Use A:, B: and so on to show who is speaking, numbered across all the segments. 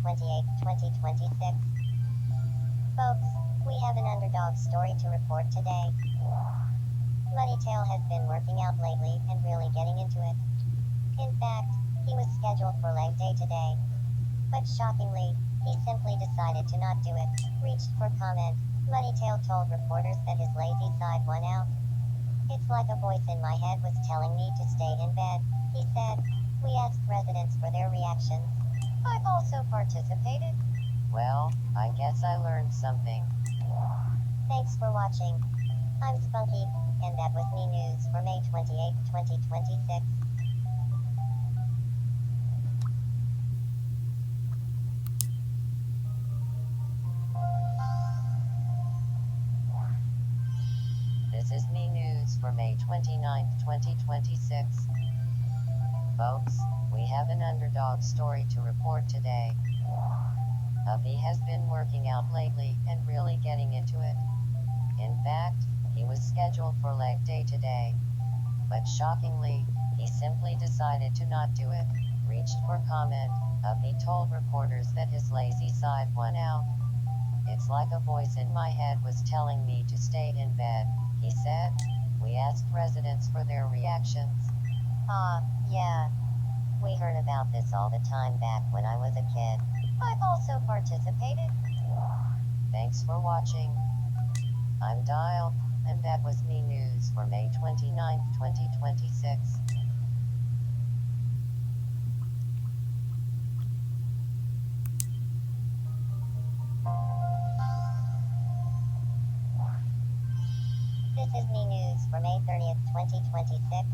A: 28th, 2026. Folks, we have an underdog story to report today. Moneytail has been working out lately and really getting into it. In fact, he was scheduled for leg day today. But shockingly, he simply decided to not do it. Reached for comment, Moneytail told reporters that his lazy side won out. It's like a voice in my head was telling me to stay in bed, he said. We asked residents for their reactions. I've also participated.
B: Well, I guess I learned something.
A: Thanks for watching. I'm Spunky, and that was Me News for May 28, 2026.
B: This is Me News for May 29th, 2026. Folks, we have an underdog story to report today. Hubby has been working out lately and really getting into it. In fact, he was scheduled for leg day today. But shockingly, he simply decided to not do it. Reached for comment, Hubby told reporters that his lazy side won out. It's like a voice in my head was telling me to stay in bed, he said. We asked residents for their reactions.
A: Yeah. We heard about this all the time back when I was a kid. I've also participated.
B: Thanks for watching. I'm Dial, and that was Me News for May 29th, 2026.
A: This is Me News for May 30th, 2026.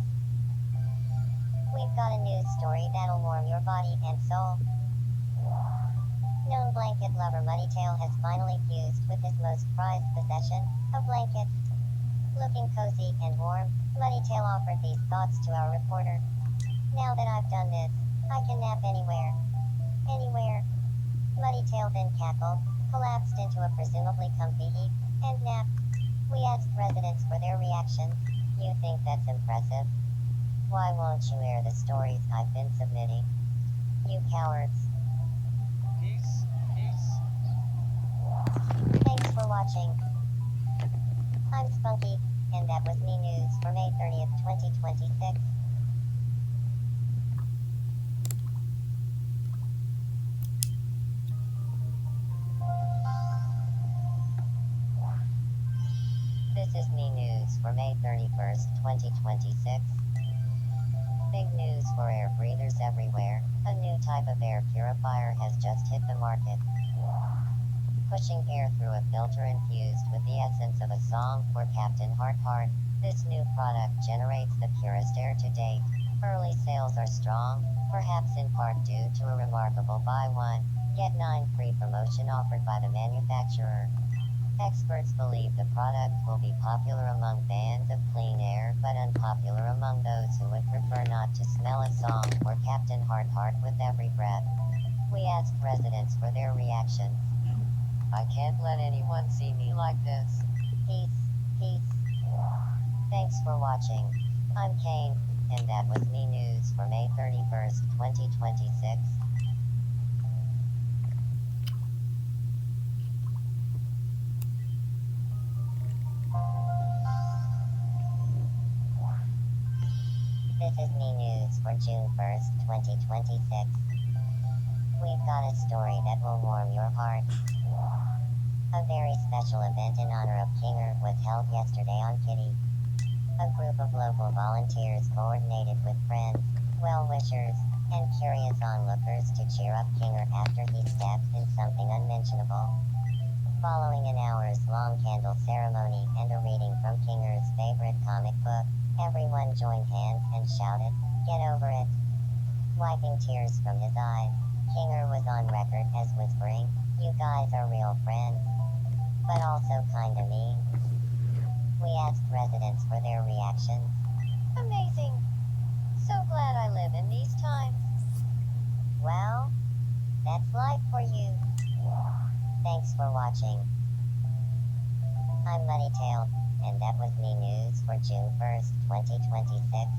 A: We've got a news story that'll warm your body and soul. Known blanket lover Moneytail has finally fused with his most prized possession, a blanket. Looking cozy and warm, Moneytail offered these thoughts to our reporter. Now that I've done this, I can nap anywhere. Anywhere. Moneytail then cackled, collapsed into a presumably comfy heap, and napped. We asked residents for their reactions. You think that's impressive? Why won't you air the stories I've been submitting? You cowards.
B: Peace.
A: Thanks for watching. I'm Spunky, and that was Me News for May 30th, 2026. This is Me News for May 31st, 2026. Big news for air breathers everywhere. A new type of air purifier has just hit the market. Pushing air through a filter infused with the essence of a song for Captain Heart. This new product generates the purest air to date. Early sales are strong, perhaps in part due to a remarkable buy one, get 9 free promotion offered by the manufacturer. Experts believe the product will be popular among fans of clean air, but unpopular among those who would prefer not to smell a song for Captain Heart with every breath. We asked residents for their reactions.
B: I can't let anyone see me like this.
A: Peace. Thanks for watching. I'm Kane, and that was Me News for May 31st, 2026. This is Me News for June 1st, 2026. We've got a story that will warm your heart. A very special event in honor of Kinger was held yesterday on Kitty. A group of local volunteers coordinated with friends, well-wishers, and curious onlookers to cheer up Kinger after he stepped in something unmentionable. Following an hours-long candle ceremony and a reading from Kinger's favorite comic book, everyone joined hands and shouted, "Get over it." Wiping tears from his eyes, Kinger was on record as whispering, "You guys are real friends. But also kinda mean." We asked residents for their reactions. Amazing. So glad I live in these times. Well, that's life for you. Thanks for watching. I'm Moneytail, and that was Me News for June 1st, 2026.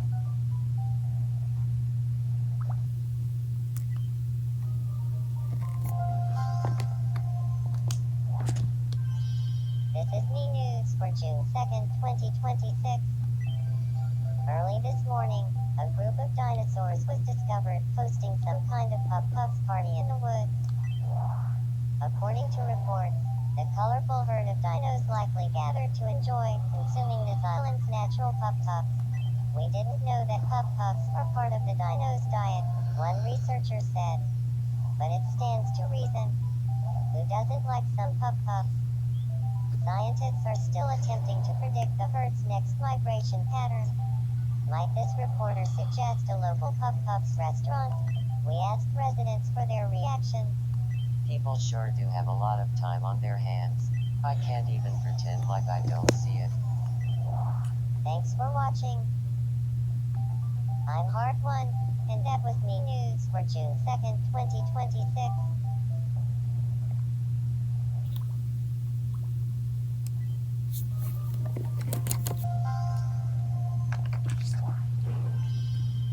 A: This is me news for June 2nd, 2026. Early this morning, a group of dinosaurs was discovered hosting some kind of puff-puffs party in the woods. According to reports, the colorful herd of dinos likely gathered to enjoy consuming this island's natural puff-puffs. We didn't know that puff-puffs are part of the dino's diet, one researcher said. But it stands to reason. Who doesn't like some puff-puffs? Scientists are still attempting to predict the herd's next migration pattern. Might this reporter suggest a local puff-puffs restaurant? We asked residents for their reactions.
B: People sure do have a lot of time on their hands. I can't even pretend like I don't see it.
A: Thanks for watching. I'm Heart One, and that was me news for June 2nd, 2026.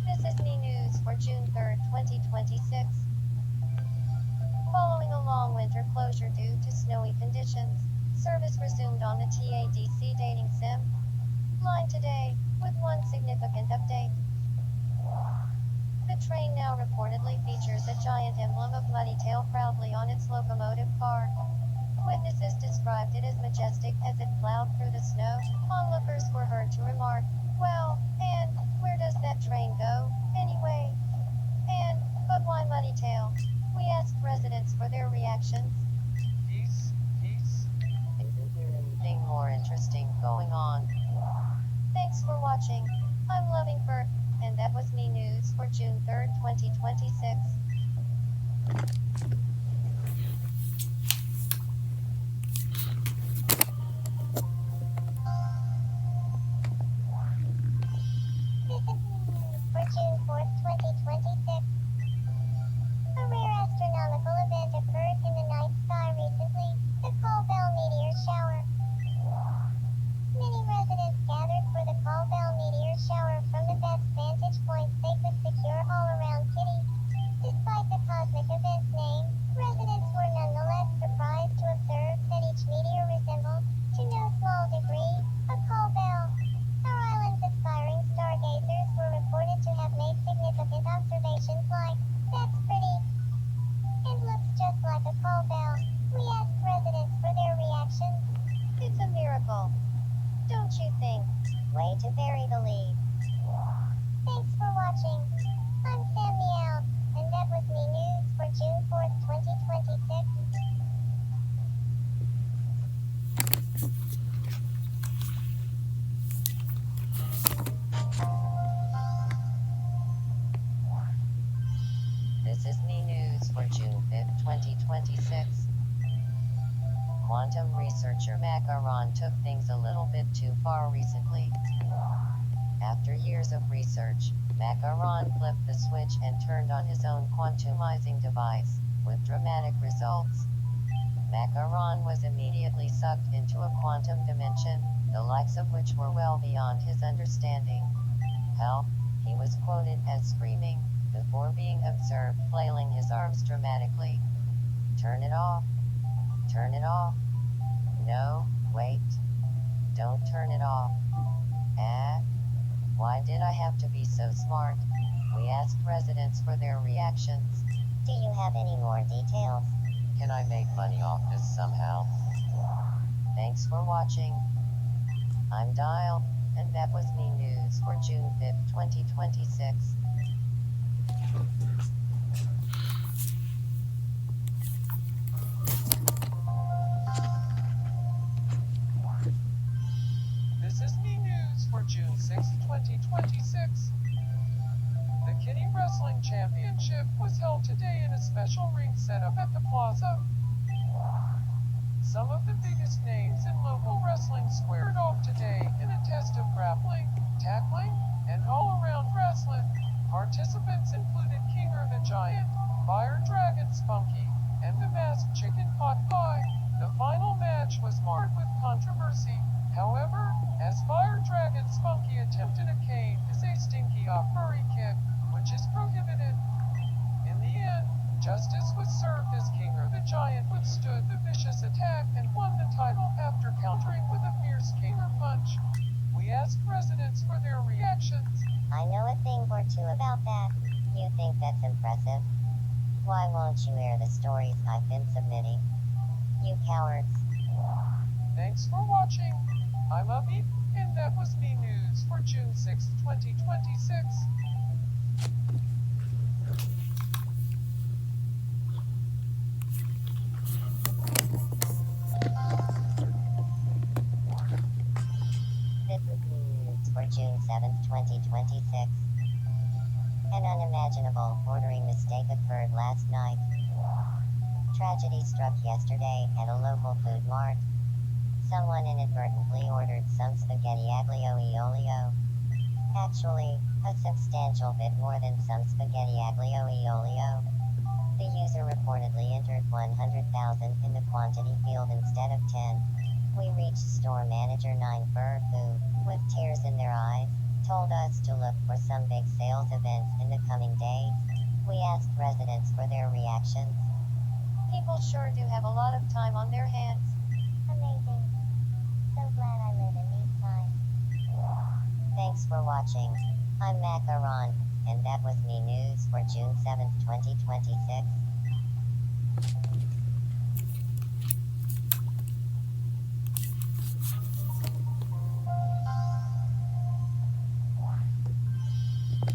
A: This is me news for June 3rd, 2026. Following a long winter closure due to snowy conditions, service resumed on the TADC dating sim line today, with one significant update. The train now reportedly features a giant emblem of Muddy Tail proudly on its locomotive car. Witnesses described it as majestic as it plowed through the snow. Onlookers were heard to remark, "Well, and where does that train go, anyway? But why Muddy Tail?" We asked residents for their reactions.
B: Peace. Isn't there anything more interesting going on?
A: Thanks for watching. I'm Loving Fur, and that was me news for June 3rd, 2026. For June 4th, 2026. A rare astronomical event occurred in the night sky recently, the Call Bell meteor shower. Many residents gathered for the Call Bell meteor shower from the best vantage points they could secure all around Kitty. Despite the cosmic event's name, residents were nonetheless surprised to observe that each meteor resembled, to no small degree, a call bell. Our island's aspiring stargazers were reported to have made significant observations like, "That's pretty. It looks just like a call bell." We asked residents for their reactions. It's a miracle, don't you think? Way to bury the lead. Thanks for watching. I'm Sam Meow, and that was me news for June 4th, 2026.
B: This is me news for June 5th, 2026. Quantum researcher Macaron took things a little bit too far recently. After years of research, Macaron flipped the switch and turned on his own quantumizing device, with dramatic results. Macaron was immediately sucked into a quantum dimension, the likes of which were well beyond his understanding. Help, he was quoted as screaming, before being observed flailing his arms dramatically. Turn it off. Turn it off. No, wait. Don't turn it off. Why did I have to be so smart? We asked residents for their reactions.
A: Do you have any more details?
B: Can I make money off this somehow? Thanks for watching. I'm Dial, and that was me news for June 5th, 2026.
C: This is me news for June 6th, 2026. The Kitty Wrestling Championship was held today in a special ring setup at the plaza. Some of the biggest names in local wrestling squared off today in a test of grappling, tackling, and all-around wrestling. Participants included Kinger the Giant, Fire Dragon Spunky, and the Masked Chicken Pot Pie. The final match was marred with controversy. However, as Fire Dragon Spunky attempted a cane is a stinky off furry kick, which is prohibited. In the end, Justice was served as Kinger the Giant withstood the vicious attack and won the title after countering with a fierce Kinger punch. We asked residents for their reactions.
A: I know a thing or two about that. You think that's impressive? Why won't you air the stories I've been submitting? You cowards.
C: Thanks for watching. I'm Abby, and that was Me News for June 6, 2026.
A: This is Me News for June 7, 2026. An unimaginable ordering mistake occurred last night. Tragedy struck yesterday at a local food mart. Someone inadvertently ordered some spaghetti aglio e olio. Actually, a substantial bit more than some spaghetti aglio e olio. The user reportedly entered 100,000 in the quantity field instead of 10. We reached store manager Ninefur, who, with tears in their eyes, told us to look for some big sales events in the coming days. We asked residents for their reactions.
B: People sure do have a lot of time on their hands.
A: Amazing. So glad I live in these times. Thanks for watching. I'm Macaron, and that was Me News for June 7th, 2026.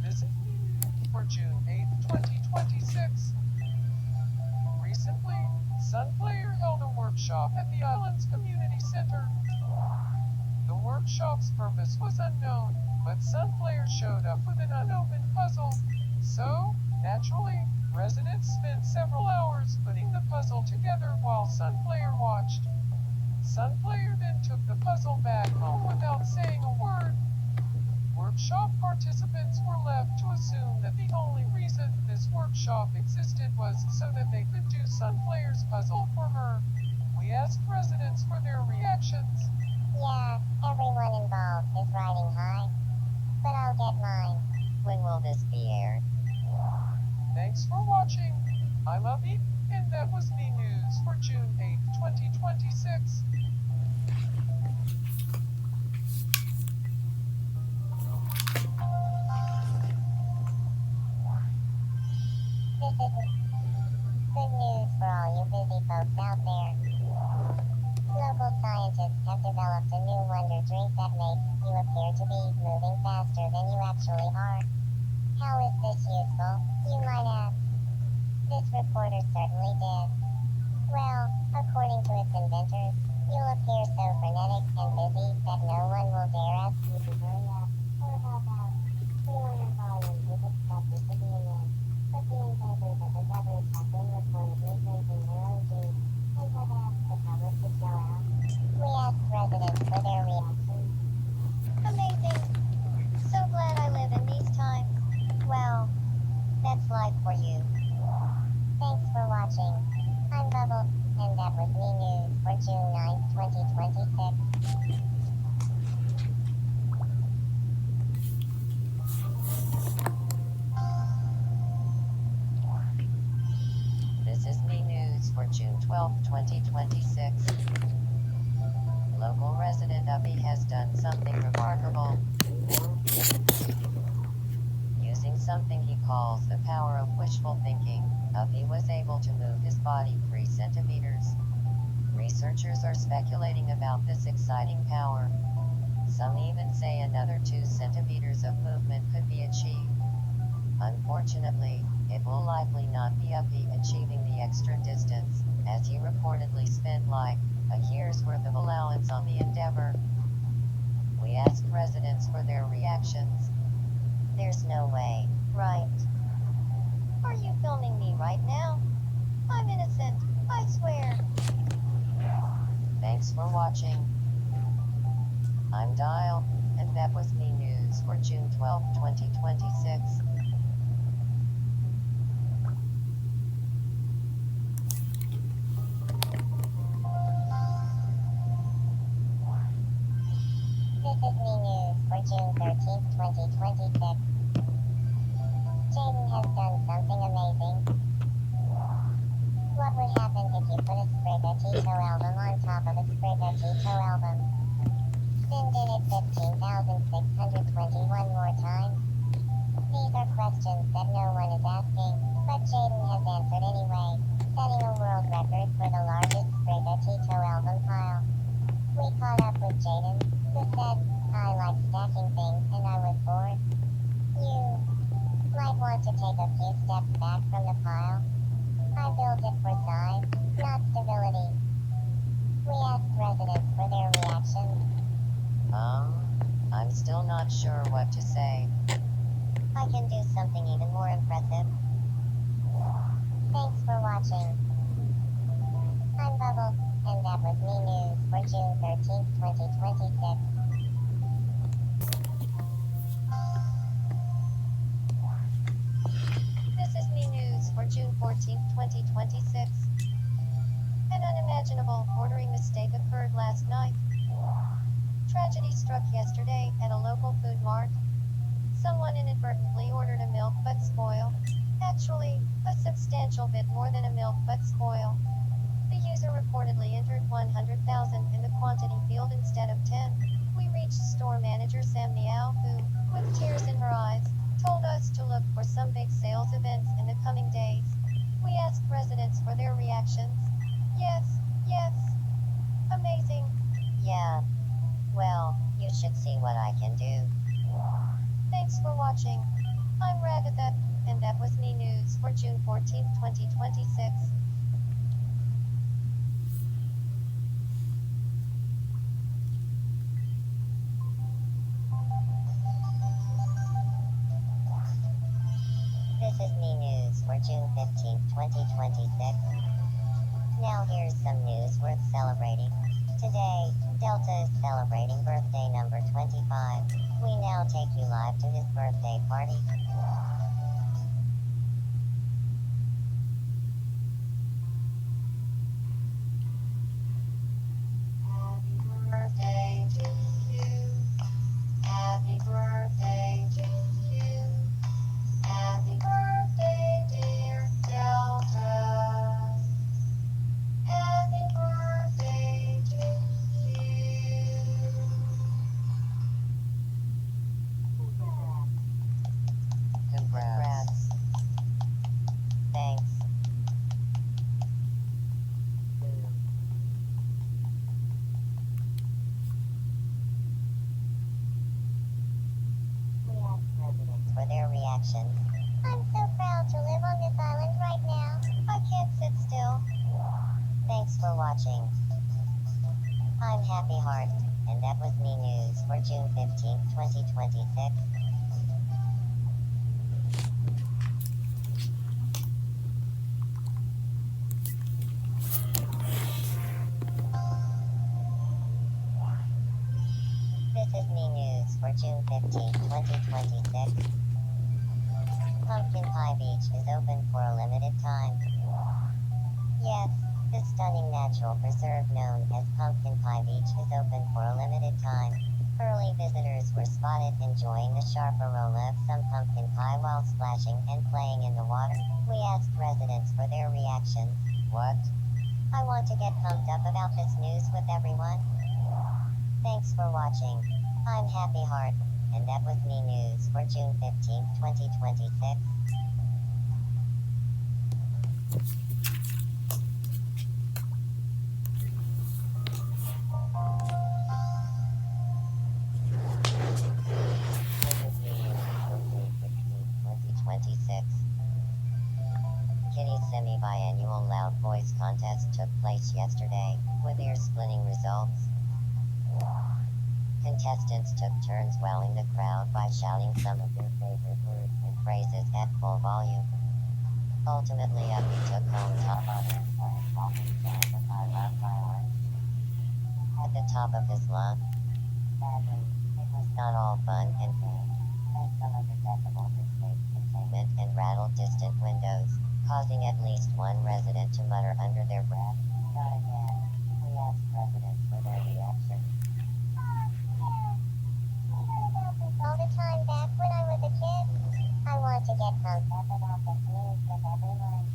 C: This is Me News for June 8, 2026. Recently, Sunplayer held a workshop at the Islands Community Center. The workshop's purpose was unknown, but Sunplayer showed up with an unopened puzzle. So, naturally, residents spent several hours putting the puzzle together while Sunplayer watched. Sunplayer then took the puzzle back home without saying a word. Workshop participants were left to assume that the only reason this workshop existed was so that they could do Sunplayer's puzzle for her. We asked residents for their reactions.
A: Yeah, everyone involved is riding high. But I'll get mine. When will this be aired?
C: Thanks for watching. I'm Abby, and that was Me News for June 8, 2026.
A: Good news for all you busy folks out there. Local scientists have developed a new wonder drink that makes you appear to be moving faster than you actually are. How is this useful, you might ask? This reporter certainly did. Well, according to its inventors, you'll appear so frenetic and busy that no one will dare ask you to hurry up or help out. 300 volumes is expected to be in it, but the inventors of the beverage have been reportedly drinking their own juice and have asked the public to chill out. We asked residents for their reactions. Amazing! So glad I live in these times. Well, that's life for you. Thanks for watching. I'm Bubble, and that was Me News for June 9, 2026.
B: This is Me News for June 12, 2026. Local resident Abby has done something remarkable. Using something he calls the power of wishful thinking, Abby was able to move his body 3 centimeters. Researchers are speculating about this exciting power. Some even say another 2 centimeters of movement could be achieved. Unfortunately, it will likely not be Abby achieving the extra distance, as he reportedly spent like a year's worth of allowance on the endeavor. We asked residents for their reactions.
A: There's no way, right? Are you filming me right now? I'm innocent, I swear.
B: Thanks for watching. I'm Dial, and that was Me News for June 12, 2026.
A: This is Me News for June 13th, 2026. Jaden has done something amazing. What would happen if you put a Sprigatito album on top of a Sprigatito album? Then did it 15,621 more times? These are questions that no one is asking, but Jaden has answered anyway, setting a world record for the largest Sprigatito album pile. We caught up with Jaden, who said, I like stacking things and I was bored. You might want to take a few steps back from the pile. I built it for size, not stability. We asked residents for their reactions.
B: I'm still not sure what to say.
A: I can do something even more impressive. Thanks for watching. I'm Bubble, and that was Me News for June 13th, 2026.
B: This is Me News for June 14th, 2026. An unimaginable ordering mistake occurred last night. Tragedy struck yesterday at a local food mart. Someone inadvertently ordered a milk but spoil. Actually, a substantial bit more than a milk but spoil. The user reportedly entered 100,000 in the quantity field instead of 10. We reached store manager Sam Meow, who, with tears in her eyes, told us to look for some big sales events in the coming days. We asked residents for their reactions. Yes, yes. Amazing.
A: Yeah. Well, you should see what I can do.
B: Thanks for watching. I'm Ragatha, and that was Me News for June 14th, 2026.
A: This is Me News for June 15th, 2026. Now here's some news worth celebrating. Today, Delta is celebrating birthday number 25. We now take you live to his birthday party.
B: Happy birthday to you. Happy birthday to you. Happy birthday, dear Delta. Happy birthday to you. Congrats.
A: Thanks. We asked residents for their reactions. I'm so proud to live on this island right now. I can't sit still. Thanks for watching. I'm Happy Heart, and that was Me News for June 15th, 2026. This is Me News for June 15th, 2026. Pumpkin Pie Beach is open for a limited time. Yes, the stunning natural preserve known as Pumpkin Pie Beach is open for a limited time. Early visitors were spotted enjoying the sharp aroma of some pumpkin pie while splashing and playing in the water. We asked residents for their reactions.
B: What?
A: I want to get pumped up about this news with everyone. Thanks for watching. I'm Happy Heart, and that was Me News for June 15th, 2026. This is Me News for June 15th, 2026. Kitty's semi-biannual Loud Voice contest took place yesterday, with ear-splitting results. Contestants took turns wowing the crowd by shouting some of their favorite words and phrases at full volume. Ultimately, Uppy took home top honor for his walking sound of I Love Violence at the top of his lungs. Sadly, it was not all fun and games, as some of the decibels escaped containment and rattled distant windows, causing at least one resident to mutter under their breath, "Not again." We asked residents for their reaction. All the time back when I was a kid. I want to get pumped up about this news with everyone.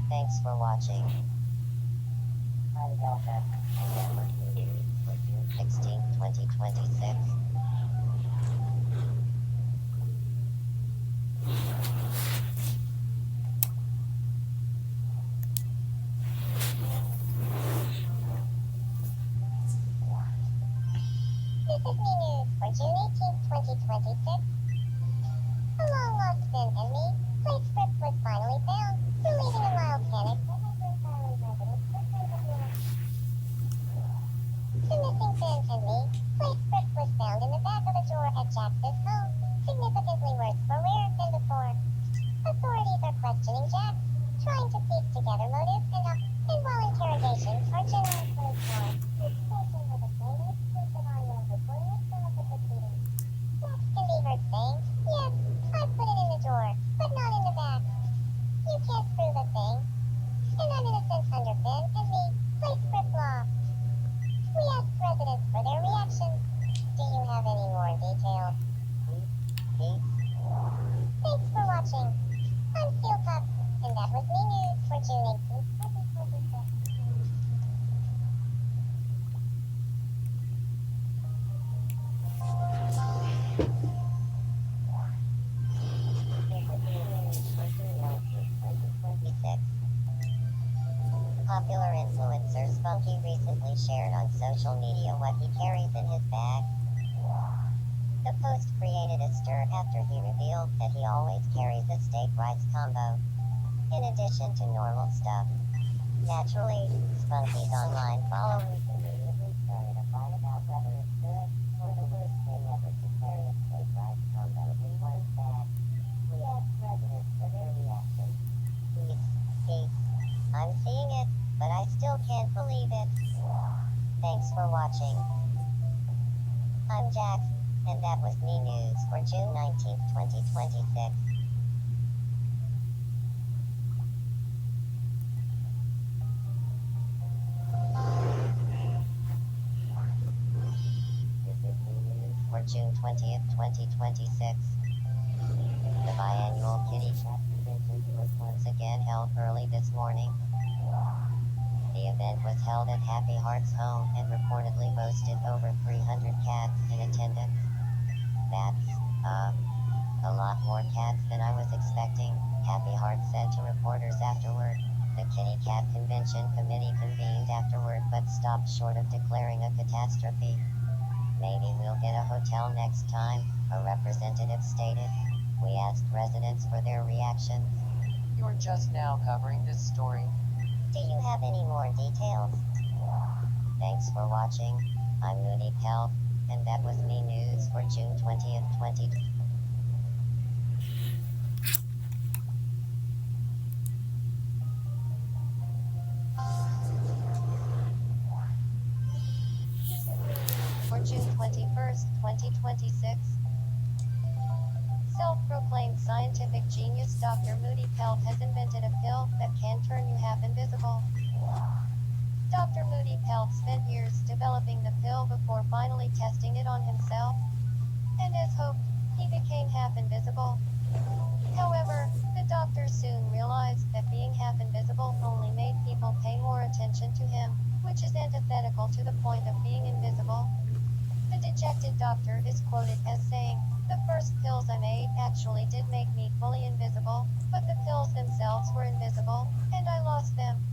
A: Thanks Thanks for watching. I'm Delta, and that was the news for June 16, 2026. This is me news for June 18, 2026. A long-lost Finn and me, plate script was finally found, relieving a mild panic. The missing Finn and me, plate script was found in the back of a drawer at Jax's home, significantly worse for wear than before. Authorities are questioning Jax, trying to piece together motives and while interrogations are generally closed door. Speaking with a famous exclusive audio recording of some of the proceedings. Jax can be heard saying, "Yes, I put it in the drawer, but not in the back. You can't prove a thing. And I'm innocent under Finn and me, plate script law." We asked residents for their reactions. Do you have any more details? Peace. Thanks for watching. I'm Steel Pup, and that was me news for June 18th, 2026. Popular influencer Spunky recently shared on social media what he carries in his bag. The post created a stir after he revealed that he always carries a steak rice combo, in addition to normal stuff. Naturally, Spunky's online followers immediately started a fight about whether it's good or the worst thing ever to carry a steak rice combo in one's bag. We asked residents for their reaction. Peace. I'm seeing it, but I still can't believe it. Thanks for watching. I'm Jax, and that was me news for June 19th, 2026. This is me news for June 20th, 2026. The biannual Kitty Cat Convention was once again held early this morning. The event was held at Happy Heart's home and reportedly boasted over 300 cats in attendance. That's, a lot more cats than I was expecting, Happy Heart said to reporters afterward. The Kitty Cat Convention Committee convened afterward but stopped short of declaring a catastrophe. Maybe we'll get a hotel next time, a representative stated. We asked residents for their reactions.
C: You're just now covering this story.
A: Do you have any more details? Thanks for watching. I'm Moody Pelt, and that was me news for June 20th, 2020. For June 21st, 2026. Self-proclaimed scientific genius Dr. Moody Pelt has invented a pill that can turn you half invisible. Dr. Moody Pelt spent years developing the pill before finally testing it on himself. And as hoped, he became half invisible. However, the doctor soon realized that being half invisible only made people pay more attention to him, which is antithetical to the point of being invisible. The dejected doctor is quoted as saying, "The first pills I made actually did make me fully invisible, but the pills themselves were invisible, and I lost them."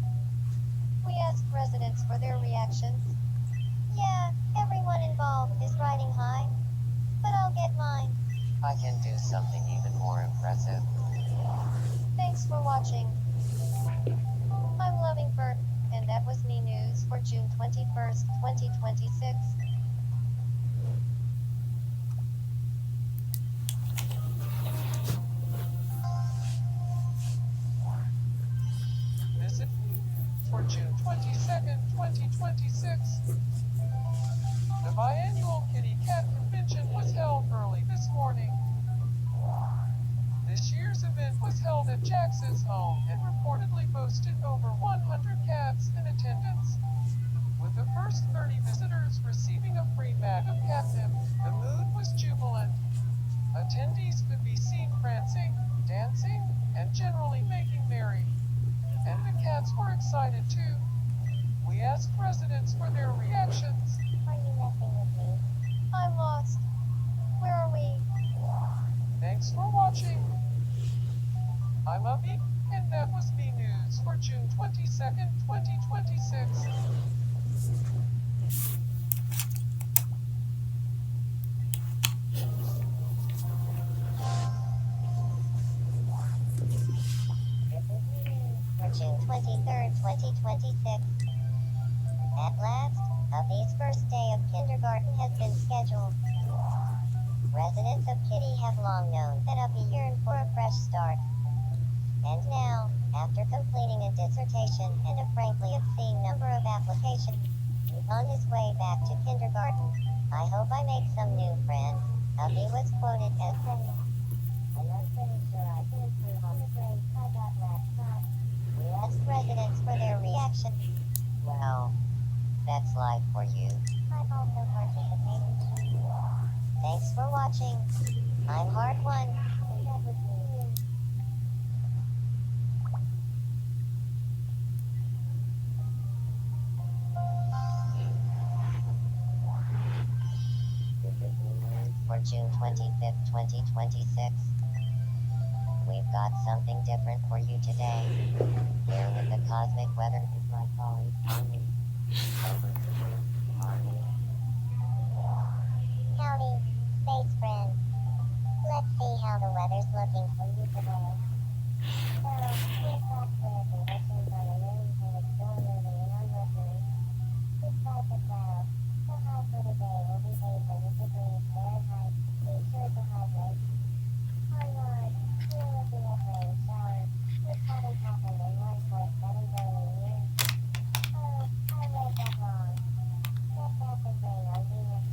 A: We asked residents for their reactions. Yeah, everyone involved is riding high, but I'll get mine.
B: I can do something even more impressive.
A: Thanks for watching. I'm Lovingford, and that was me news for June 21st, 2026.
C: This is for June 22nd, 2026. The biannual Kitty Cat Convention was held early this morning. This year's event was held at Jax's home and reportedly boasted over 100 cats in attendance. With the first 30 visitors receiving a free bag of catnip, the mood was jubilant. Attendees could be seen prancing, dancing, and generally making merry. And the cat cats were excited too. We asked residents for their reactions.
A: Are you messing with me?
B: I'm lost. Where are we?
C: Thanks for watching. I'm Abby, and that was Me News for June 22nd, 2026.
A: For June 23rd, 2026. At last, Abby's first day of kindergarten has been scheduled. Residents of Kitty have long known that Abby yearned for a fresh start. And now, after completing a dissertation and a frankly obscene number of applications, he's on his way back to kindergarten. I hope I make some new friends. Abby was quoted as saying, "And I'm pretty sure I can improve on the grades I got last time." We asked residents for their reaction.
B: Wow. That's life for you.
A: I've also participated. Thanks for watching. I'm Hard One. And that was me.
B: For June 25th, 2026. We've got something different for you today. Here with the cosmic weather is my colleague, Army. Over to you, Army.
A: Howdy, space friends. Let's see how the weather's looking for you today. So, we've got clear conditions on the moon and it's still moving in on Mercury. Despite the clouds, the high for the day will be 800 degrees Fahrenheit. Be sure to hydrate. On Mars, we're looking at rain showers, which haven't happened in 1.7 billion years. Oh, I read that wrong. That's acid rain on Venus.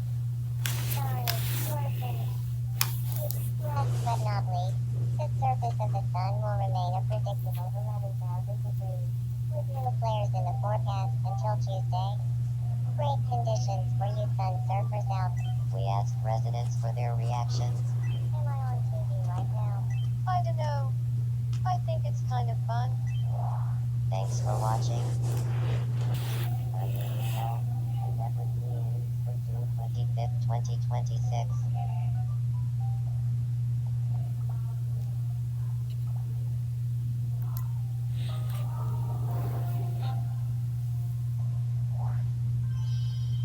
A: Sorry, we're finished. Last but not least, the surface of the sun will remain a predictable 11,000 degrees, with no flares in the forecast until Tuesday. Great conditions for you sun surfers out.
B: We asked residents for their reactions.
A: Am I on TV right now?
B: I don't know. I think it's kind of fun. Thanks for watching. I'm Michelle, and that was Me News for June 25th, 2026.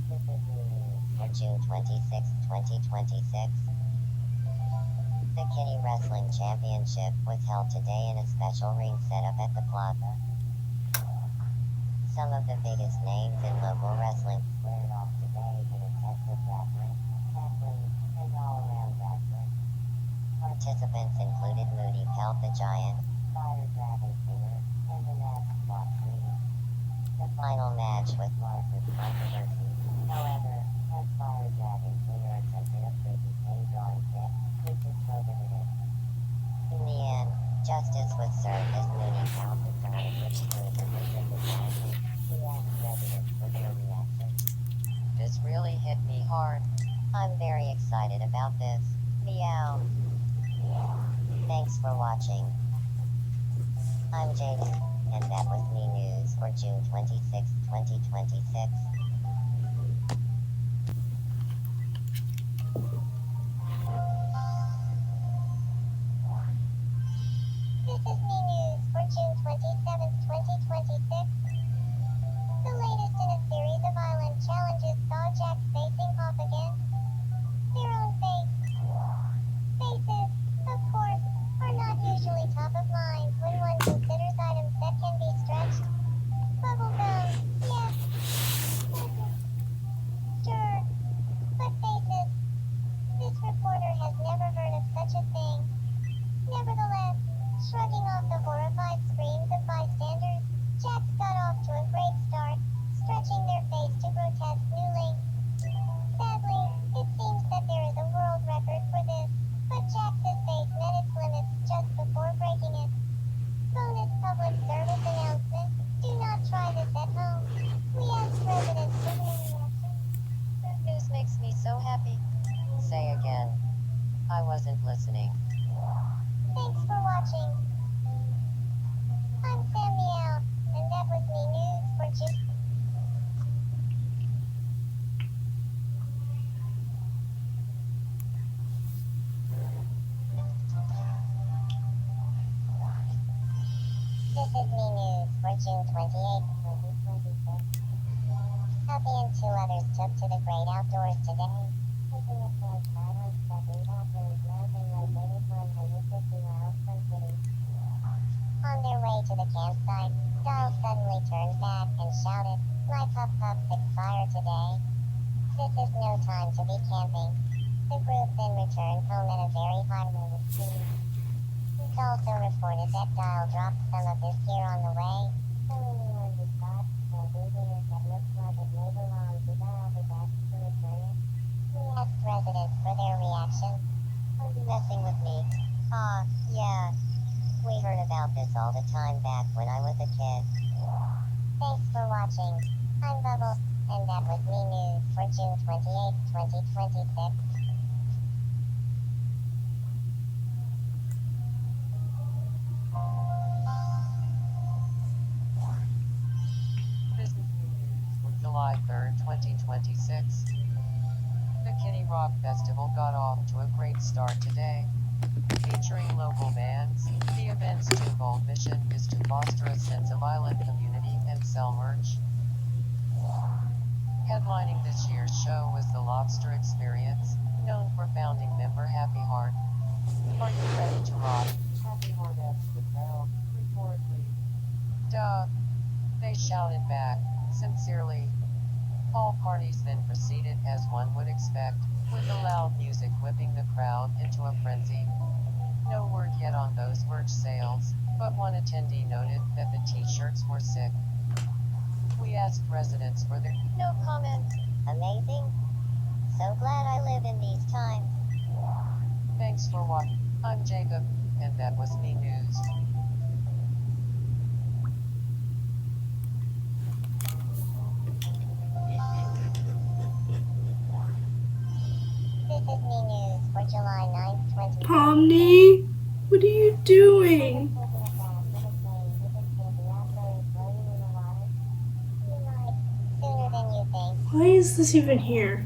A: This is Me News.
B: For June 26th, 2026. The Kitty Wrestling Championship was held today in a special ring set up at the plaza. Some of the biggest names in local wrestling squared off today in a test of grappling, tackling, and all-around wrestling. Participants included Moody Pelt the Giant, Fire Dragon Singer, and the Masked Boss Queen. The final match was marked with controversy. However, as Fire Dragon Singer attempted a freaky cane drawing trick, which is prohibited. In the end, justice was served as Moody Pelt decided which moves and resisted badly. We asked residents for their reaction. This really hit me hard. I'm very excited about this. Meow. Thanks for watching. I'm Jaden, and that was Me News for June 26, 2026.
A: This is Me News for June 27th, 2026. The latest in a series of island challenges saw Jack facing off against their own fate. Faces, of course, are not usually top of mind when one considers items that can be stretched. Bubblegum, yes. Sure. But faces. This reporter has never heard of such a thing. Nevertheless, shrugging off the horrified screams of bystanders, Jack's got off to a great start, stretching their face to grotesque new lengths. Sadly, it seems that there is a world record for this, but Jack's face met its limits just before breaking it. Bonus public service announcement: do not try this at home. We ask residents for their reaction.
B: That news makes me so happy. Say again. I wasn't listening.
A: Thanks for watching. I'm Sam Meow, and that This is me news for June 28, 2026. Happy and two others took to the great outdoors today. Taking a campsite on Stepping Backlands Mountain located 150 miles from city. On their way to the campsite, Dial suddenly turned back and shouted, "My pup fixed fire today. This is no time to be camping." The group then returned home at a very high rate of speed. It's also reported that Dial dropped some of his gear on the way. So anyone who spots camping gear that looks like it may belong to Dial is asked to return it. We asked residents for their reaction.
B: Are you messing with me?
A: Yeah.
B: We heard about this all the time back when I was a kid.
A: Thanks for watching. I'm Bubble, and that was me news for June 28, 2026.
C: This is me news for July 3rd, 2026. The Kitty Rock Festival got off to a great start today. Featuring local bands, the event's twofold mission is to foster a sense of island community and sell merch. Headlining this year's show was the Lobster Experience, known for founding member Happy Heart. Are you ready to rock? Happy Heart asks the crowd, rhetorically. Duh. They shouted back, sincerely. All parties then proceeded as one would expect, with the loud music whipping the crowd into a frenzy. No word yet on those merch sales, but one attendee noted that the t-shirts were sick. We asked residents for their
A: No comment. Amazing. So glad I live in these times.
C: thanks for watching. I'm Jacob, and that was me news.
A: This is me news for July 9th, 2026.
D: Pomni, what are you doing?
A: Sooner than you think.
D: Why is this even here?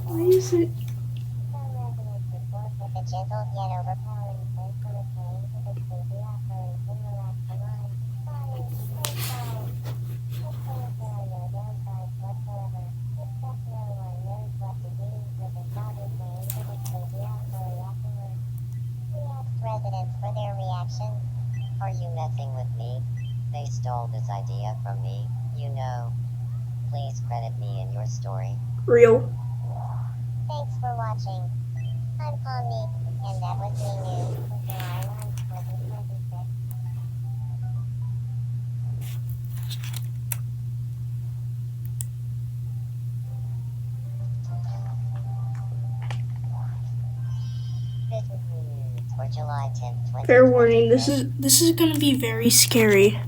D: Why is it?
A: The gentle yet overpowering sense of a change of its sleepy operation relax the mind, body, and soul. It claims there are no downsides whatsoever, except no one knows what to do with the soggy change of its sleepy operation afterwards. We asked residents for their reaction.
B: Are you messing with me? They stole this idea from me, you know. Please credit me in your story.
D: Real.
A: Thanks for watching. I'm Pomni, and that was me news for July 9th, 2026. This is me news for July 10th, 2026.
D: Fair warning, this is gonna be very scary.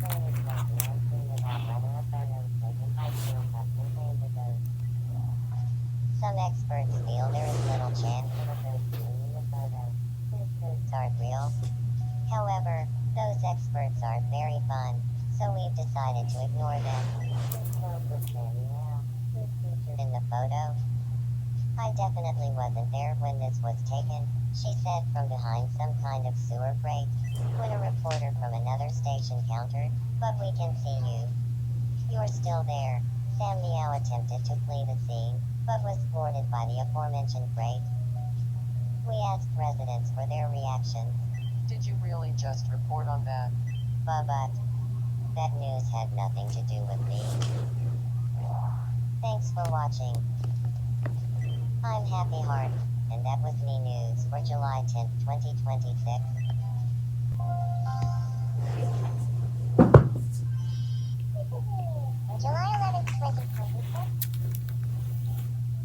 A: Some experts feel there is little chance of a ghost being in the photo. These ghosts aren't real. However, those experts aren't very fun, so we've decided to ignore them. This ghost was Danielle, who's featured in the photo. "I definitely wasn't there when this was taken," she said from behind some kind of sewer grate, when a reporter from another station countered, "But we can see you. You're still there." Sam Meow attempted to flee the scene, but was thwarted by the aforementioned grate. We asked residents for their reactions.
C: Did you really just report on that?
A: But that news had nothing to do with me. Thanks for watching. I'm Happy Heart, and that was me news for July 10th, 2026. On July 11th, 2026,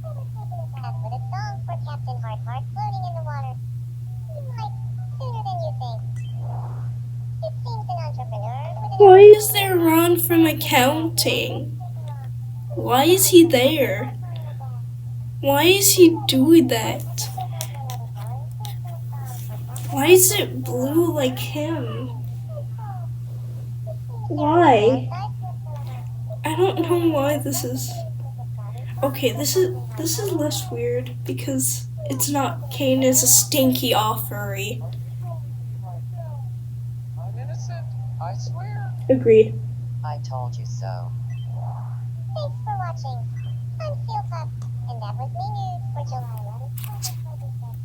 A: I was taking a bath with a song for Captain Heart floating in the water. Like, sooner than you think. It seems an entrepreneur with an
D: Why is there Ron from accounting? Why is he there? Why is he doing that? Why is it blue like him? Why? I don't know why this is. Okay, this is less weird because it's not Kane is a stinky offery.
C: I'm innocent, I swear.
D: Agreed.
B: I told you so.
A: Thanks for watching. I'm Steel Pup, and that was me news for July 11th, 2026.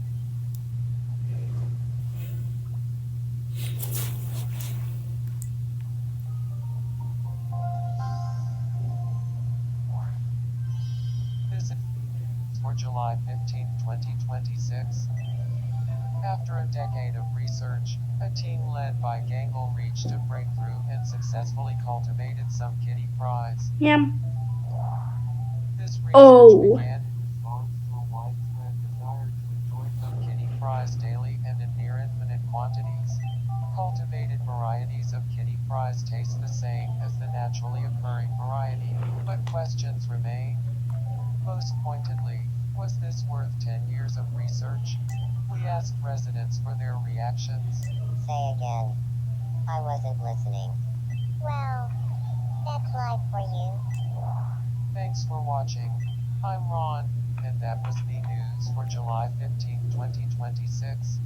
C: This is news for July 15, 2026. After a decade of research, a team led by Gangle reached a breakthrough and successfully cultivated some kitty fries.
D: Yum.
C: This research
D: Oh.
C: began in response to a widespread desire to enjoy some kitty fries daily and in near infinite quantities. Cultivated varieties of kitty fries taste the same as the naturally occurring variety, but questions remain. Most pointedly, was this worth 10 years of research? We asked residents for their reactions.
A: Say again. I wasn't listening. Well, that's life for you.
C: Thanks for watching. I'm Ron, and that was the news for July 15, 2026.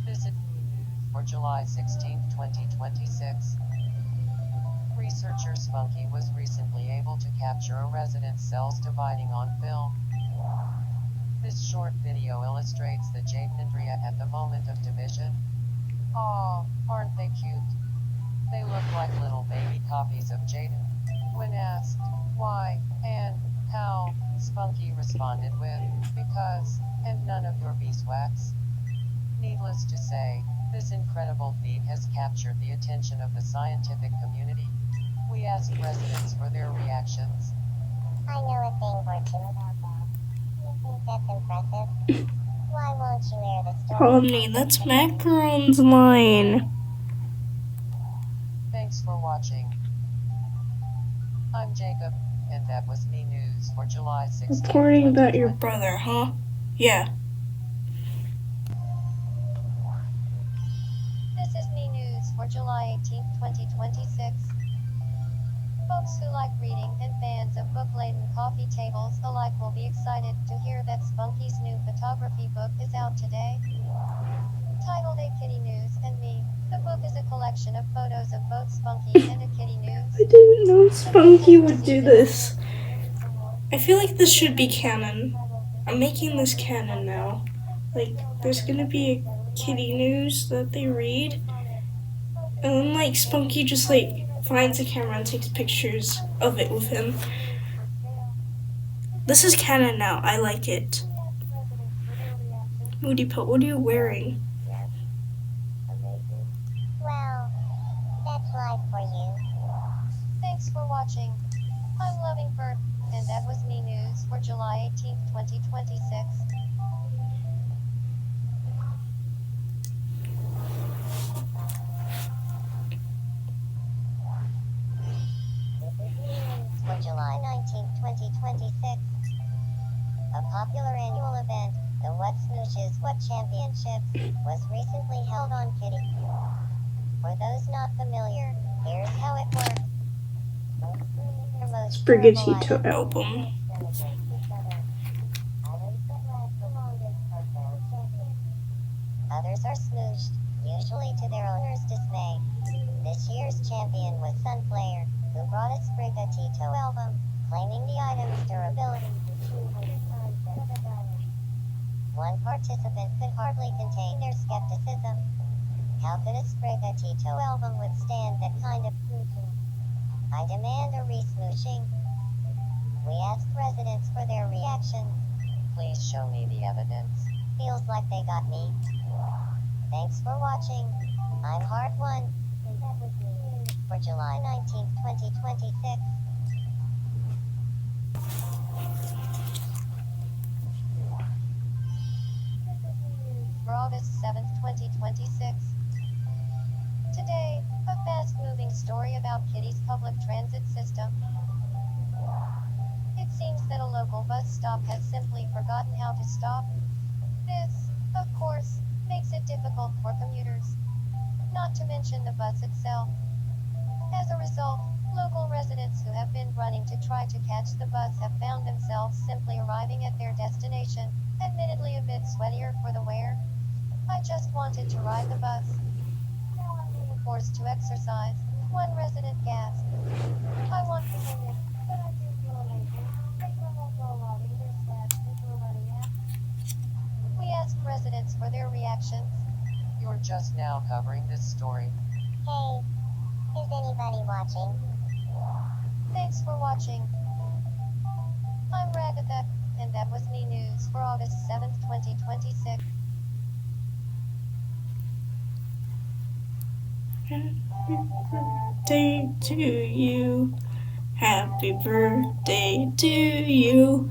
B: This is news for July 16, 2026. Researcher Spunky was recently able to capture a resident's cells dividing on film. This short video illustrates the Jaden and Rhea at the moment of division. Aw, aren't they cute? They look like little baby copies of Jaden. When asked why and how, Spunky responded with, because, and none of your beeswax. Needless to say, this incredible feat has captured the attention of the scientific community. We asked residents for their reactions.
A: I know a thing or two about that. You think that's impressive? Why won't you air the story?
D: Pomni, that's Macaron's line.
B: Thanks for watching. I'm Jacob, and that was Me News for July 16,
D: Reporting about your
B: 2020.
D: brother, huh? Yeah.
B: This is Me News for July 18, 2026. Folks who like reading and fans of book-laden coffee tables alike will be excited to hear that Spunky's new photography book is out today. Titled A Kitty News and Me, the book is a collection of photos of both Spunky and a kitty news.
D: I didn't know Spunky would do this. I feel like this should be canon. I'm making this canon now. Like, there's gonna be a kitty news that they read, and then, like, Spunky just, like, finds a camera and takes pictures of it with him. This is canon now. I like it. Moody Pet, what are you wearing?
A: Yes. Amazing. Well, that's life for you.
B: Thanks for watching. I'm Lovingford, and that was Me News for July 18, 2026.
A: This is news for July 19, 2026. A popular annual event, the What Smooches What Championships, was recently held on Kitty. For those not familiar, here's how it works. Folks bring in their most durable
D: Sprigatito
A: items
D: album.
A: and race them against each other. Items that last the longest are crowned champions. Others are smooched, usually to their owner's dismay. This year's champion was Sunflare, who brought a Sprigatito album, claiming the item's durability to 200 times that of a diamond. One participant could hardly contain their skepticism. How could a Sprigatito album withstand that kind of smooching? I demand a re-smooching. We asked residents for their reactions.
B: Please show me the evidence.
A: Feels like they got me. Thanks for watching. I'm Heart One, and that was me for July 19, 2026.
B: For August 7, 2026. Today, a fast-moving story about Kitty's public transit system. It seems that a local bus stop has simply forgotten how to stop. This, of course, makes it difficult for commuters. Not to mention the bus itself. As a result, local residents who have been running to try to catch the bus have found themselves simply arriving at their destination, admittedly a bit sweatier for the wear. I just wanted to ride the bus. Now I'm being forced to exercise, one resident gasped. I want to win it, but I do feel amazing. They grumbled while loading their sleds into a running app. We asked residents for their reactions.
C: You're just now covering this story.
A: Hey, is anybody watching?
B: Thanks for watching. I'm Ragatha, and that was Me News for August 7th, 2026.
D: Day to you. Happy birthday to you.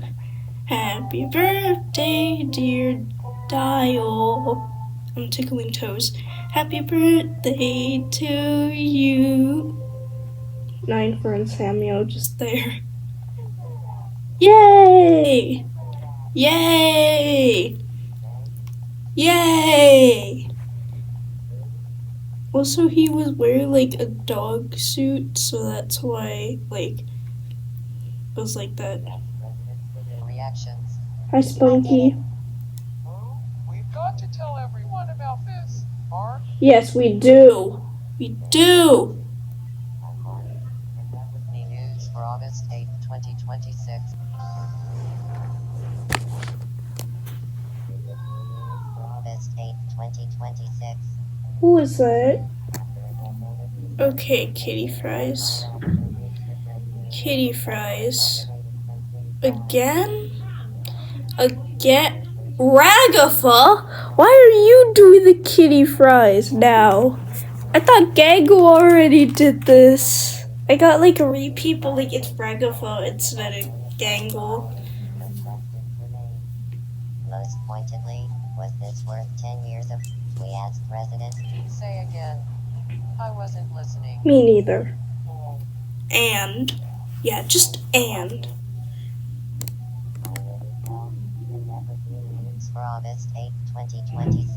D: Happy birthday, dear Dial. I'm tickling toes. Happy birthday to you. Ninefer and Samuel just there. Yay! Yay! Yay! Also, he was wearing like a dog suit, so that's why it was like that.
B: Reactions.
D: Hi, Spunky.
C: Oh, we've got to tell everyone about this. Mark,
D: Yes, we do. We do.
B: And that was Me News for August 8th, 2026.
A: For August 8th, 2026.
D: Who is that? Okay, Kitty Fries. Kitty Fries. Again? Again? Ragatha? Why are you doing the Kitty Fries now? I thought Gango already did this. I got like 3 people like it's Ragatha instead of Gango.
A: Most pointedly, was this worth 10 years of? We asked residents.
C: say again. I wasn't listening.
D: Me neither. And. Yeah, just and.
A: For August 8th, 2026.